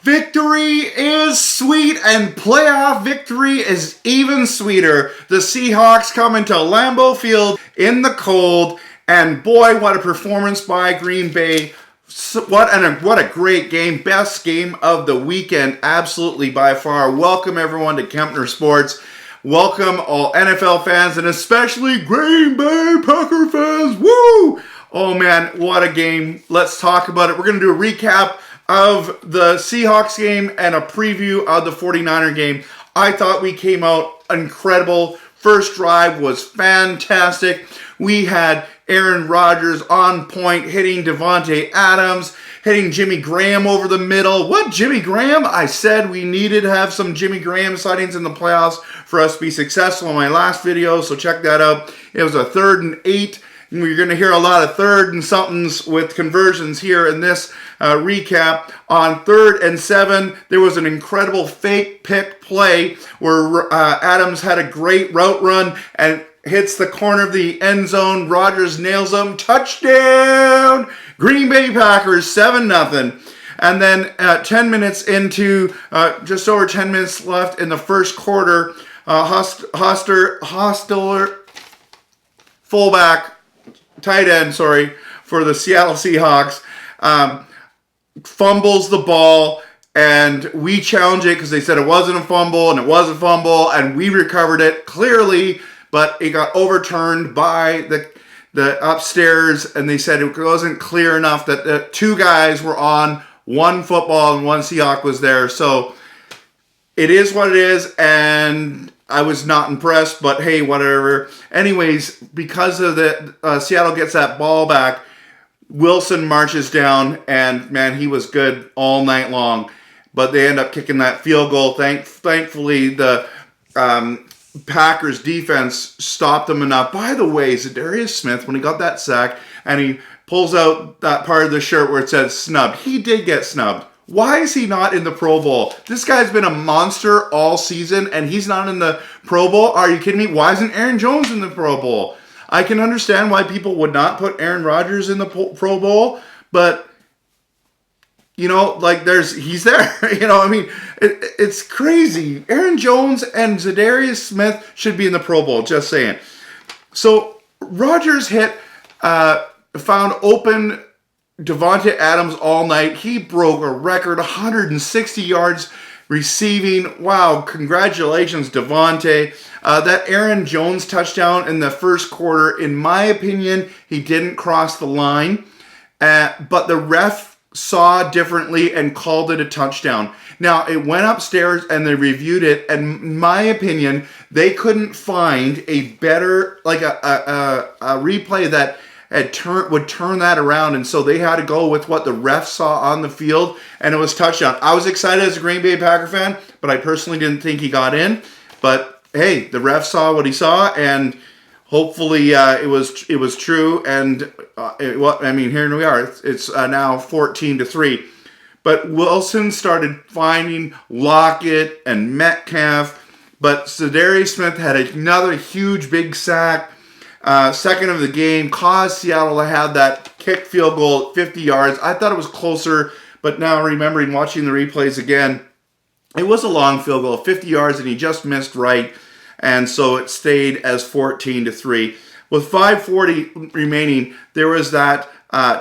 Victory is sweet and playoff victory is even sweeter. The Seahawks come into Lambeau Field in the cold, and boy, what a performance by Green Bay. What a great game. Best game of the weekend, absolutely by far. Welcome everyone to Kempner Sports. Welcome all NFL fans and especially Green Bay Packer fans. Woo! Oh man, what a game. Let's talk about it. We're going to do a recap of the Seahawks game and a preview of the 49er game. I thought we came out incredible. First drive was fantastic. We had Aaron Rodgers on point, hitting Davante Adams, hitting Jimmy Graham over the middle. What, Jimmy Graham? I said we needed to have some Jimmy Graham sightings in the playoffs for us to be successful in my last video, so check that out. It was a 3rd and 8. We're going to hear a lot of 3rd and somethings with conversions here in this recap. On 3rd and 7, there was an incredible fake pick play where Adams had a great route run and hits the corner of the end zone. Rodgers nails him. Touchdown! Green Bay Packers, 7-0. And then 10 minutes into, just over 10 minutes left in the first quarter, Hostler, fullback, tight end, for the Seattle Seahawks, fumbles the ball, and we challenge it because they said it wasn't a fumble, and it was a fumble, and we recovered it clearly, but it got overturned by the upstairs, and they said it wasn't clear enough that the two guys were on one football and one Seahawk was there. So it is what it is, and I was not impressed, but hey, whatever. Anyways, because of the Seattle gets that ball back, Wilson marches down, and man, he was good all night long. But they end up kicking that field goal. Thankfully, the Packers defense stopped them enough. By the way, Zadarius Smith, when he got that sack, and he pulls out that part of the shirt where it says snubbed, he did get snubbed. Why is he not in the Pro Bowl? This guy's been a monster all season, and he's not in the Pro Bowl? Are you kidding me? Why isn't Aaron Jones in the Pro Bowl? I can understand why people would not put Aaron Rodgers in the Pro Bowl, but, you know, like, he's there. You know, I mean, it's crazy. Aaron Jones and Zadarius Smith should be in the Pro Bowl, just saying. So, Rodgers found open Davante Adams all night. He broke a record, 160 yards receiving. Wow, congratulations, Davante. That Aaron Jones touchdown in the first quarter, in my opinion, he didn't cross the line, but the ref saw differently and called it a touchdown. Now, it went upstairs and they reviewed it, and in my opinion, they couldn't find a better, like a replay that would turn that around, and so they had to go with what the ref saw on the field, and it was touchdown. I was excited as a Green Bay Packer fan, but I personally didn't think he got in. But hey, the ref saw what he saw, and hopefully it was true. And here we are. It's now 14-3. But Wilson started finding Lockett and Metcalf, but Zadarius Smith had another huge big sack. Second of the game, caused Seattle to have that kick field goal at 50 yards. I thought it was closer, but now remembering watching the replays again, it was a long field goal, 50 yards, and he just missed right, and so it stayed as 14-3. With 5:40 remaining, there was that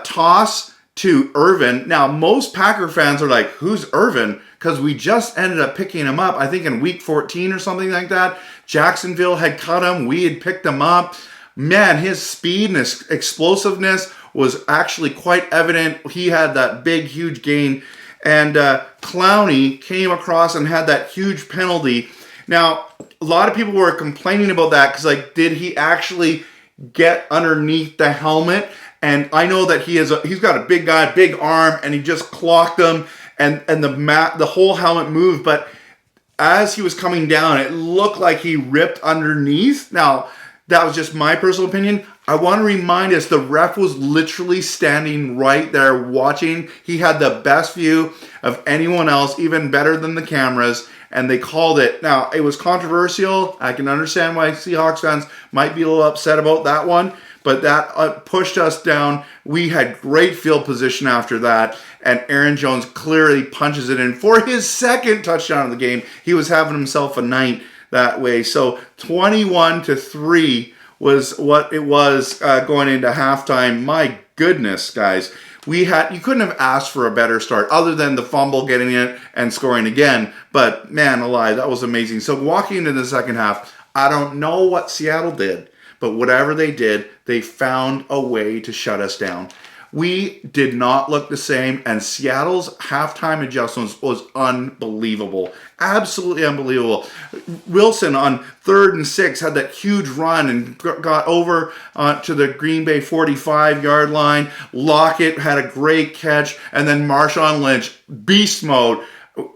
toss to Irvin. Now, most Packer fans are like, who's Irvin? Because we just ended up picking him up, I think in week 14 or something like that. Jacksonville had cut him. We had picked him up. Man, his speed and his explosiveness was actually quite evident. He had that big, huge gain. And Clowney came across and had that huge penalty. Now, a lot of people were complaining about that because, like, did he actually get underneath the helmet? And I know that he's got a big guy, big arm, and he just clocked him, and the whole helmet moved. But as he was coming down, it looked like he ripped underneath. Now, that was just my personal opinion. I want to remind us the ref was literally standing right there watching. He had the best view of anyone else, even better than the cameras, and they called it. Now, it was controversial. I can understand why Seahawks fans might be a little upset about that one, but that pushed us down. We had great field position after that, and Aaron Jones clearly punches it in for his second touchdown of the game. He was having himself a night that way. So 21-3 was what it was going into halftime. My goodness, guys. You couldn't have asked for a better start other than the fumble, getting it and scoring again. But man alive, that was amazing. So walking into the second half, I don't know what Seattle did, but whatever they did, they found a way to shut us down. We did not look the same, and Seattle's halftime adjustments was unbelievable. Absolutely unbelievable. Wilson on 3rd and 6 had that huge run and got over to the Green Bay 45-yard line. Lockett had a great catch, and then Marshawn Lynch, beast mode.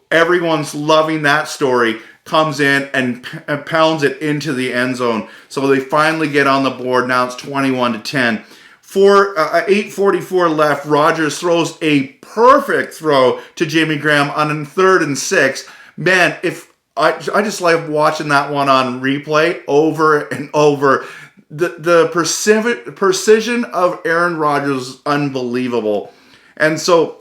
Everyone's loving that story. Comes in and pounds it into the end zone. So they finally get on the board. Now it's 21-10. 8:44 left. Rodgers throws a perfect throw to Jimmy Graham on 3rd and 6. Man, if I just like watching that one on replay over and over. The precision of Aaron Rodgers is unbelievable. And so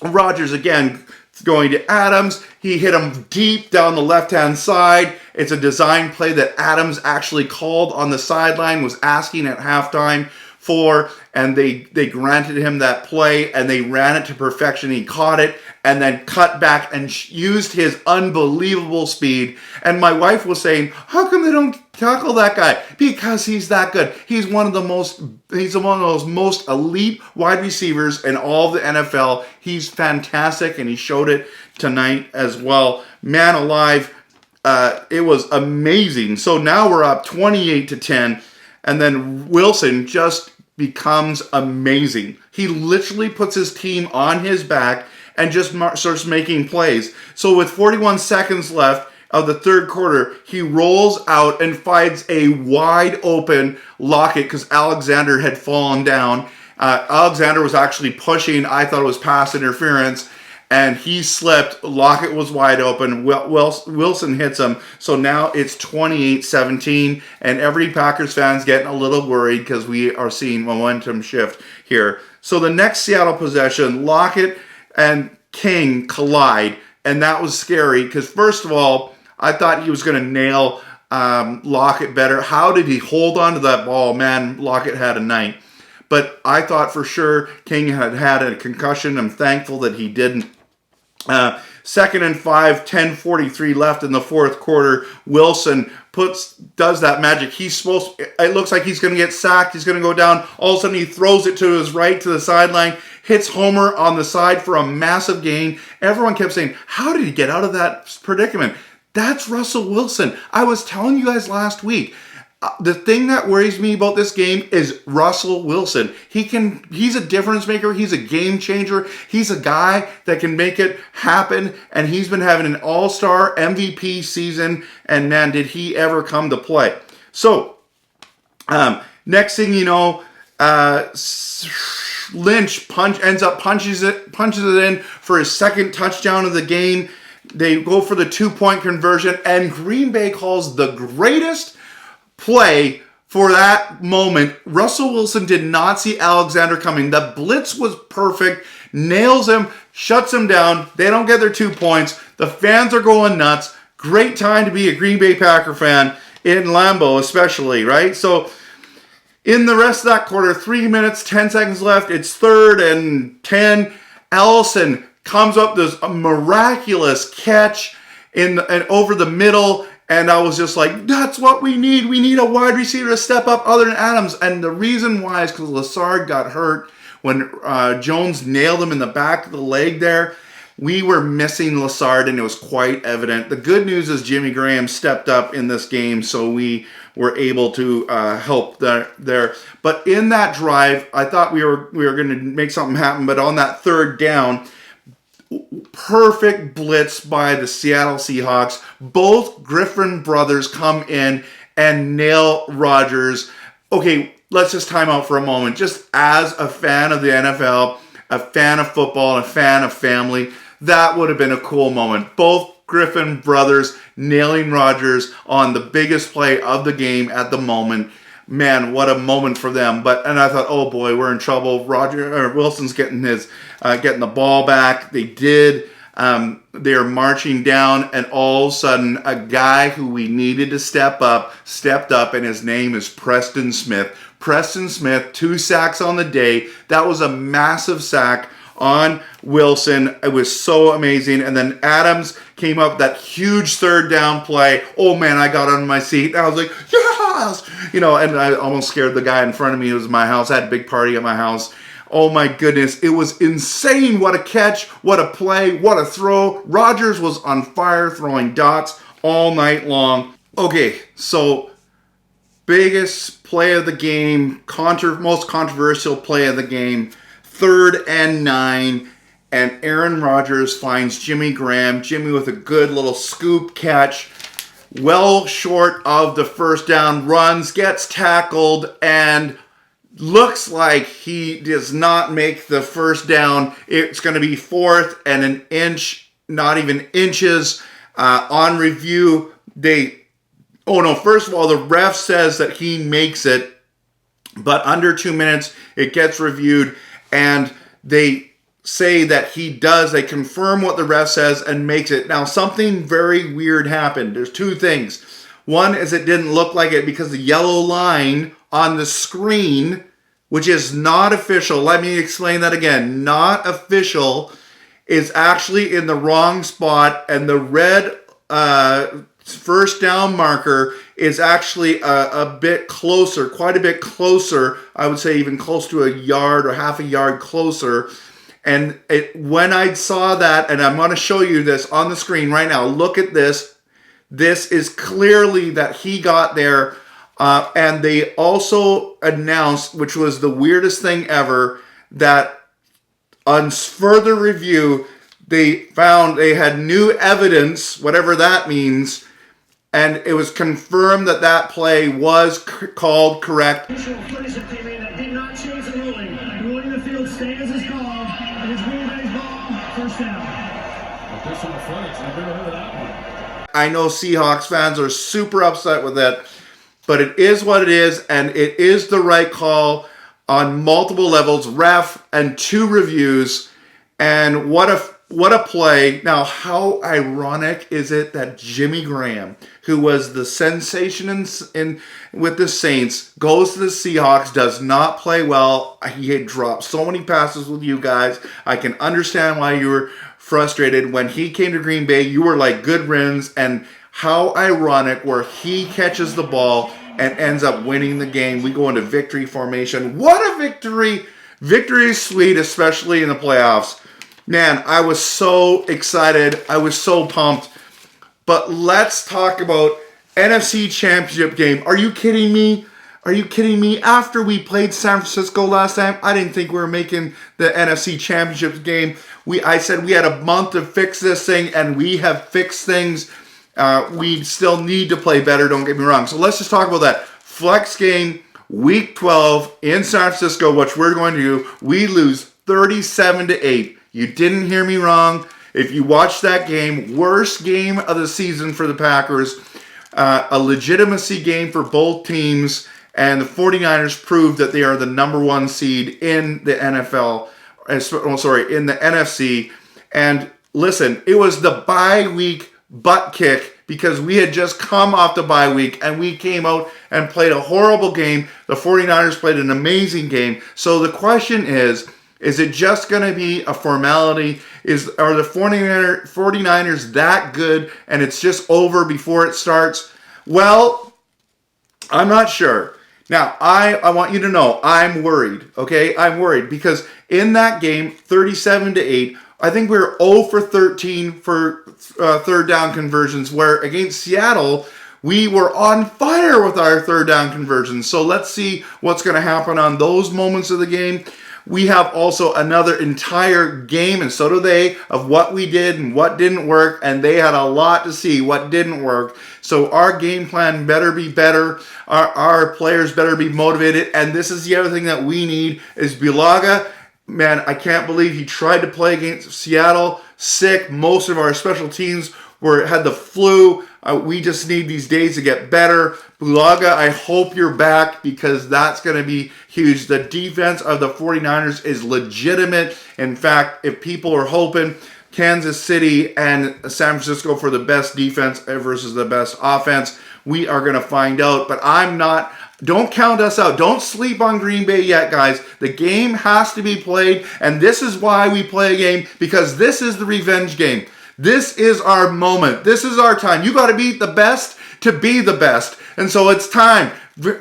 Rodgers again going to Adams. He hit him deep down the left-hand side. It's a design play that Adams actually called on the sideline, was asking at halftime for, and they granted him that play, and they ran it to perfection. He caught it and then cut back and used his unbelievable speed. And my wife was saying, how come they don't tackle that guy? Because he's that good. He's one of those most elite wide receivers in all of the NFL. He's fantastic, and he showed it tonight as well. Man alive, it was amazing. So now we're up 28-10, and then Wilson just becomes amazing. He literally puts his team on his back and just starts making plays. So with 41 seconds left of the third quarter, he rolls out and finds a wide open Lockett because Alexander had fallen down. Alexander was actually pushing. I thought it was pass interference, and he slipped. Lockett was wide open. Wilson hits him. So now it's 28-17, and every Packers fan's getting a little worried because we are seeing momentum shift here. So the next Seattle possession, Lockett and King collide, and that was scary because, first of all, I thought he was going to nail Lockett better. How did he hold on to that ball? Man, Lockett had a night. But I thought for sure King had a concussion. I'm thankful that he didn't. 2nd and 5, 10:43 left in the fourth quarter. Wilson does that magic. It looks like he's going to get sacked. He's going to go down. All of a sudden, he throws it to his right to the sideline, hits Homer on the side for a massive gain. Everyone kept saying, how did he get out of that predicament? That's Russell Wilson. I was telling you guys last week. The thing that worries me about this game is Russell Wilson. He's a difference maker. He's a game changer. He's a guy that can make it happen. And he's been having an all-star MVP season. And man, did he ever come to play. So, next thing you know, Lynch ends up punches it in for his second touchdown of the game. They go for the 2-point conversion, and Green Bay calls the greatest play for that moment. Russell Wilson did not see Alexander coming. The blitz was perfect, nails him, shuts him down. They don't get their 2 points. The fans are going nuts. Great time to be a Green Bay Packer fan in Lambeau especially, right? So in the rest of that quarter, 3 minutes, 10 seconds left. It's 3rd and 10. Allison comes up, this miraculous catch and over the middle. And I was just like, that's what we need. We need a wide receiver to step up other than Adams. And the reason why is because Lassard got hurt when Jones nailed him in the back of the leg there. We were missing Lassard, and it was quite evident. The good news is Jimmy Graham stepped up in this game, so we were able to help there. But in that drive, I thought we were going to make something happen. But on that 3rd down, perfect blitz by the Seattle Seahawks. Both Griffin brothers come in and nail Rodgers. Okay, let's just time out for a moment. Just as a fan of the NFL, a fan of football, and a fan of family, that would have been a cool moment. Both Griffin brothers nailing Rodgers on the biggest play of the game at the moment. man, what a moment for them. And I thought, oh boy, we're in trouble. Wilson's getting getting the ball back. They did. They're marching down, and all of a sudden, a guy who we needed to stepped up, and his name is Preston Smith. Preston Smith, 2 sacks on the day. That was a massive sack on Wilson. It was so amazing. And then Adams came up with that huge 3rd down play. Oh man, I got on my seat. And I was like, yes! And I almost scared the guy in front of me. It was my house. I had a big party at my house. Oh my goodness, it was insane. What a catch, what a play, what a throw. Rodgers was on fire throwing dots all night long. Okay, so biggest play of the game, most controversial play of the game, 3rd and 9, and Aaron Rodgers finds Jimmy Graham. Jimmy with a good little scoop catch, well short of the 1st down, runs, gets tackled, and looks like he does not make the 1st down. It's going to be 4th and an inch, not even inches. On review, first of all, the ref says that he makes it, but under 2 minutes, it gets reviewed, and they say that he does. They confirm what the ref says and makes it. Now, something very weird happened. There's 2 things. One is it didn't look like it because the yellow line on the screen, which is not official. Let me explain that again. Not official is actually in the wrong spot, and the red 1st down marker is actually a bit closer, quite a bit closer. I would say even close to a yard or half a yard closer. And when I saw that, and I'm going to show you this on the screen right now. Look at this. This is clearly that he got there. And they also announced, which was the weirdest thing ever, that on further review, they found they had new evidence, whatever that means, and it was confirmed that that play was called correct. Official footage that came in that did not change the ruling. The ruling in the field stands as called, and it's Green Bay's ball, 1st down. Official footage, I've never heard of that one. I know Seahawks fans are super upset with it, but it is what it is, and it is the right call on multiple levels, ref and 2 reviews, and what a play. Now, how ironic is it that Jimmy Graham, who was the sensation with the Saints, goes to the Seahawks, does not play well. He had dropped so many passes with you guys. I can understand why you were frustrated. When he came to Green Bay, you were like good riddance, and how ironic where he catches the ball and ends up winning the game. We go into victory formation. What a victory! Victory is sweet, especially in the playoffs. Man, I was so excited. I was so pumped. But let's talk about NFC Championship game. Are you kidding me? Are you kidding me? After we played San Francisco last time, I didn't think we were making the NFC Championship game. I said we had a month to fix this thing, and we have fixed things. We still need to play better, don't get me wrong. So let's just talk about that. Flex game, week 12 in San Francisco, which we're going to do. We lose 37-8. You didn't hear me wrong. If you watch that game, worst game of the season for the Packers, a legitimacy game for both teams, and the 49ers proved that they are the number 1 seed in the NFL, in the NFC. And listen, it was the bye week butt kick because we had just come off the bye week and we came out and played a horrible game. The 49ers played an amazing game. So the question is it just going to be a formality? Are the 49ers that good and it's just over before it starts? Well, I'm not sure. Now, I want you to know I'm worried, okay? I'm worried because in that game, 37-8, I think we were 0 for 13 for 3rd down conversions, where against Seattle, we were on fire with our 3rd down conversions. So let's see what's going to happen on those moments of the game. We have also another entire game, and so do they, of what we did and what didn't work, and they had a lot to see what didn't work. So our game plan better be better. Our players better be motivated, and this is the other thing that we need is Bulaga. Man, I can't believe he tried to play against Seattle. Sick. Most of our special teams had the flu. We just need these days to get better. Bulaga, I hope you're back because that's going to be huge. The defense of the 49ers is legitimate. In fact, if people are hoping Kansas City and San Francisco for the best defense versus the best offense, we are going to find out. But don't count us out. Don't sleep on Green Bay yet, guys. The game has to be played, and this is why we play a game, because this is the revenge game. This is our moment. This is our time. You got to beat the best to be the best. And so it's time.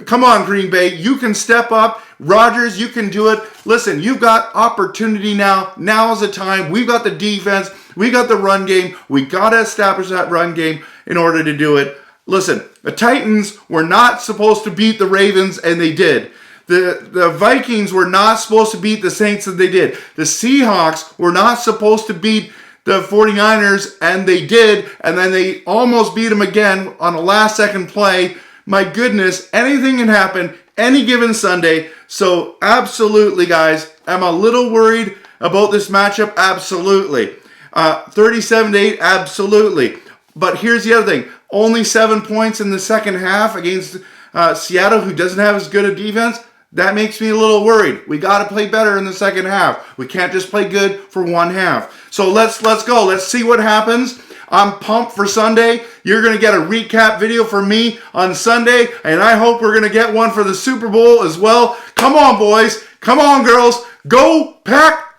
Come on, Green Bay. You can step up. Rodgers, you can do it. Listen, you've got opportunity now. Now is the time. We've got the defense. We got the run game. We got to establish that run game in order to do it. Listen, the Titans were not supposed to beat the Ravens, and they did. The Vikings were not supposed to beat the Saints, and they did. The Seahawks were not supposed to beat the 49ers, and they did, and then they almost beat them again on a last-second play. My goodness, anything can happen any given Sunday. So absolutely, guys, I'm a little worried about this matchup. Absolutely. 37-8, absolutely. But here's the other thing. Only 7 points in the second half against Seattle, who doesn't have as good a defense. That makes me a little worried. We got to play better in the second half. We can't just play good for one half. So let's go. Let's see what happens. I'm pumped for Sunday. You're going to get a recap video from me on Sunday, and I hope we're going to get one for the Super Bowl as well. Come on, boys. Come on, girls. Go Pack